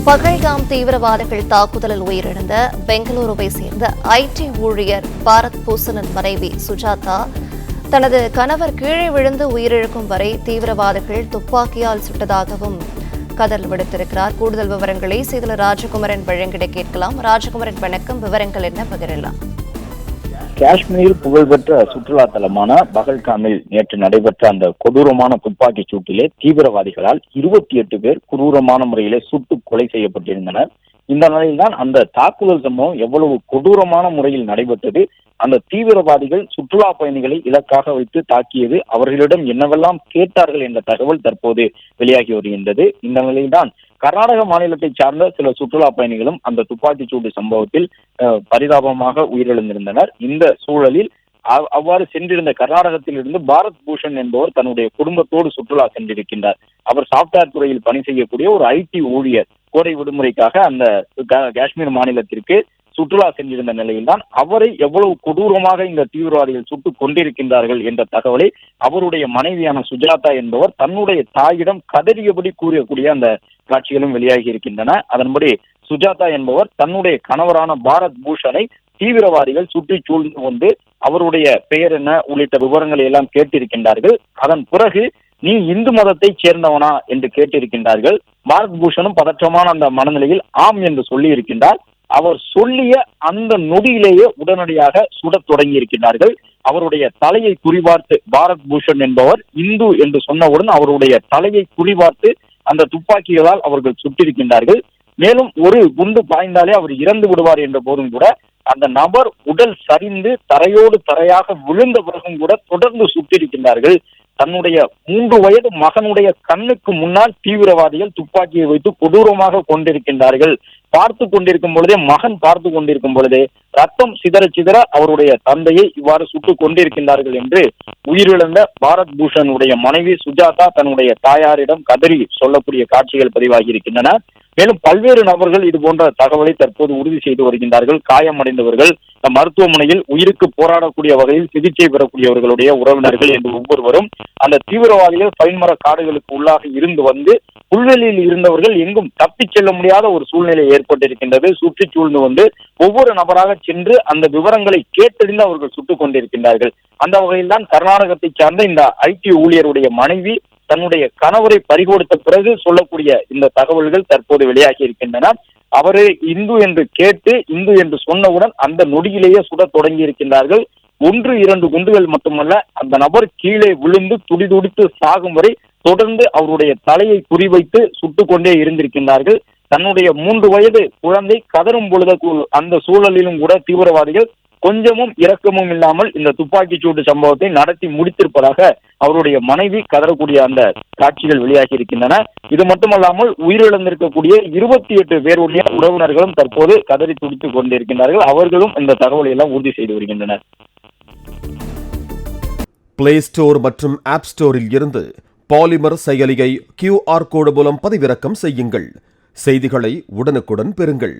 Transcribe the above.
பகல்காம் தீவிரவாதிகள் தாக்குதலில் உயிரிழந்த பெங்களூருவை சேர்ந்த ஐடி ஊழியர் பாரத் பூசனின் மனைவி சுஜாதா தனது கணவர் கீழே விழுந்து உயிரிழக்கும் வரை தீவிரவாதிகள் துப்பாக்கியால் சுட்டதாகவும் கதறல் விடுத்திருக்கிறார். கூடுதல் விவரங்களை செய்தியாளர் ராஜகுமரன் வழங்கிட கேட்கலாம். ராஜகுமரன், வணக்கம். விவரங்கள் என்ன பகிரலாம்? காஷ்மீர் புகழ்பெற்ற சுற்றுலா தலமான பகல்காமில் நேற்று நடைபெற்ற அந்த கொடூரமான துப்பாக்கி சூட்டிலே தீவிரவாதிகளால் 28 பேர் கொடூரமான முறையிலே சுட்டு கொலை செய்யப்பட்டிருந்தனர். இந்த நிலையில்தான் அந்த தாக்குதல் சம்பவம் எவ்வளவு கொடூரமான முறையில் நடைபெற்றது, அந்த தீவிரவாதிகள் சுற்றுலா பயணிகளை இலக்காக வைத்து தாக்கியது, அவர்களிடம் என்னவெல்லாம் கேட்டார்கள் என்ற தகவல் தற்போது வெளியாகி வருகின்றது. இந்த நிலையில்தான் கர்நாடக மாநிலத்தை சார்ந்த சில சுற்றுலா பயணிகளும் அந்த துப்பாக்கிச் சூடு சம்பவத்தில் பரிதாபமாக உயிரிழந்திருந்தனர். இந்த சூழலில் அவ்வாறு சென்றிருந்த கர்நாடகத்தில் இருந்து பாரத் பூஷன் என்பவர் தன்னுடைய குடும்பத்தோடு சுற்றுலா சென்றிருக்கின்றார். அவர் சாப்ட்வேர் துறையில் பணி செய்யக்கூடிய ஒரு ஐடி ஊழியர். கோடை விடுமுறைக்காக அந்த காஷ்மீர் மாநிலத்திற்கு சுற்றுலா சென்றிருந்த நிலையில்தான் அவரை எவ்வளவு கொடூரமாக இந்த தீவிரவாதிகள் சுட்டுக் கொண்டிருக்கின்றார்கள் என்ற தகவலை அவருடைய மனைவியான சுஜாதா என்பவர் தன்னுடைய தாயிடம் கதறியபடி கூறக்கூடிய அந்த காட்சிகளும் வெளியாகி இருக்கின்றன. அதன்படி சுஜாதா என்பவர் தன்னுடைய கணவரான பாரத் பூஷனை தீவிரவாதிகள் சுற்றி சூழ்ந்து வந்து அவருடைய பெயர் என்ன உள்ளிட்ட விவரங்களை எல்லாம் கேட்டிருக்கின்றார்கள். அதன் பிறகு நீ இந்து மதத்தை சேர்ந்தவனா என்று கேட்டிருக்கின்றார்கள். பாரத் பூஷனும் பதற்றமான அந்த மனநிலையில் ஆம் என்று சொல்லி இருக்கின்றார். அவர் சொல்லிய அந்த நொடியிலேயே உடனடியாக சுடத் தொடங்கி இருக்கின்றார்கள். அவருடைய தலையை குறிபார்த்து பாரத் பூஷன் என்பவர் இந்து என்று சொன்னவுடன் அவருடைய தலையை குறிபார்த்து அந்த துப்பாக்கிகளால் அவர்கள் சுட்டிருக்கின்றார்கள். மேலும் ஒரு குண்டு பாய்ந்தாலே அவர் இறந்து விடுவார் என்ற போதும் கூட அந்த நபர் உடல் சரிந்து தரையோடு தரையாக விழுந்த பிறகும் கூட தொடர்ந்து சுட்டிருக்கின்றார்கள். தன்னுடைய 3 வயது மகனுடைய கண்ணுக்கு முன்னால் தீவிரவாதிகள் துப்பாக்கியை வைத்து கொடூரமாக கொண்டிருக்கின்றார்கள். பார்த்து கொண்டிருக்கும் பொழுதே, மகன் பார்த்து கொண்டிருக்கும் பொழுதே ரத்தம் சிதற சிதற அவருடைய தந்தையை இவ்வாறு சுட்டுக் கொண்டிருக்கின்றார்கள் என்று உயிரிழந்த பாரத் பூஷனுடைய மனைவி சுஜாதா தன்னுடைய தாயாரிடம் கதறி சொல்லக்கூடிய காட்சிகள் பதிவாகி இருக்கின்றன. மேலும் பல்வேறு நபர்கள் இது போன்ற தகவலை தற்போது உறுதி செய்து வருகின்றார்கள். காயமடைந்தவர்கள், மருத்துவமனையில் உயிருக்கு போராடக்கூடிய வகையில் சிகிச்சை பெறக்கூடியவர்களுடைய உறவினர்கள் என்று ஒவ்வொருவரும் அந்த தீவிரவாதிகள் பைன்மர காடுகளுக்கு உள்ளாக இருந்து வந்து புல்வெளியில் இருந்தவர்கள் எங்கும் தப்பிச் செல்ல முடியாத ஒரு சூழ்நிலை ஏற்பட்டிருக்கின்றது. சுற்றி சூழ்ந்து வந்து ஒவ்வொரு நபராக சென்று அந்த விவரங்களை கேட்டறிந்து அவர்கள் சுட்டுக் கொண்டிருக்கின்றார்கள். அந்த வகையில் தான் கர்நாடகத்தை சார்ந்த இந்த ஐடி ஊழியருடைய மனைவி தன்னுடைய கணவரை பறிகொடுத்த பிறகு சொல்லக்கூடிய இந்த தகவல்கள் தற்போது வெளியாகி இருக்கின்றன. அவரு இந்து என்று கேட்டு இந்து என்று சொன்னவுடன் அந்த நொடியிலேயே சுடத் தொடங்கி இருக்கின்றார்கள். 1-2 குண்டுகள் மட்டுமல்ல, அந்த நபர் கீழே விழுந்து துடிதுடித்து சாகும் வரை தொடர்ந்து அவருடைய தலையை குறிவைத்து சுட்டுக் கொண்டே இருந்திருக்கின்றார்கள். தன்னுடைய 3 வயது குழந்தை கதறும் பொழுது அந்த சூழலிலும் கூட தீவிரவாதிகள் கொஞ்சமும் இரக்கமும் இல்லாமல் இந்த துப்பாக்கிச் சூடு சம்பவத்தை நடத்தி முடித்திருப்பதாக அவருடைய மனைவி கதறக்கூடிய அந்த காட்சிகள் வெளியாகி இருக்கின்றன. இது மட்டுமல்லாமல் உயிரிழந்திருக்கக்கூடிய 28 பேருடைய உறவினர்களும் தற்போது கதறி துடித்துக் கொண்டிருக்கின்றார்கள். அவர்களும் இந்த தகவலை எல்லாம் உறுதி செய்து வருகின்றனர். பிளே ஸ்டோர் மற்றும் ஆப் ஸ்டோரில் இருந்து பாலிமர் செயலியை QR கோடு மூலம் பதிவிறக்கம் செய்யுங்கள். செய்திகளை உடனுக்குடன் பெறுங்கள்.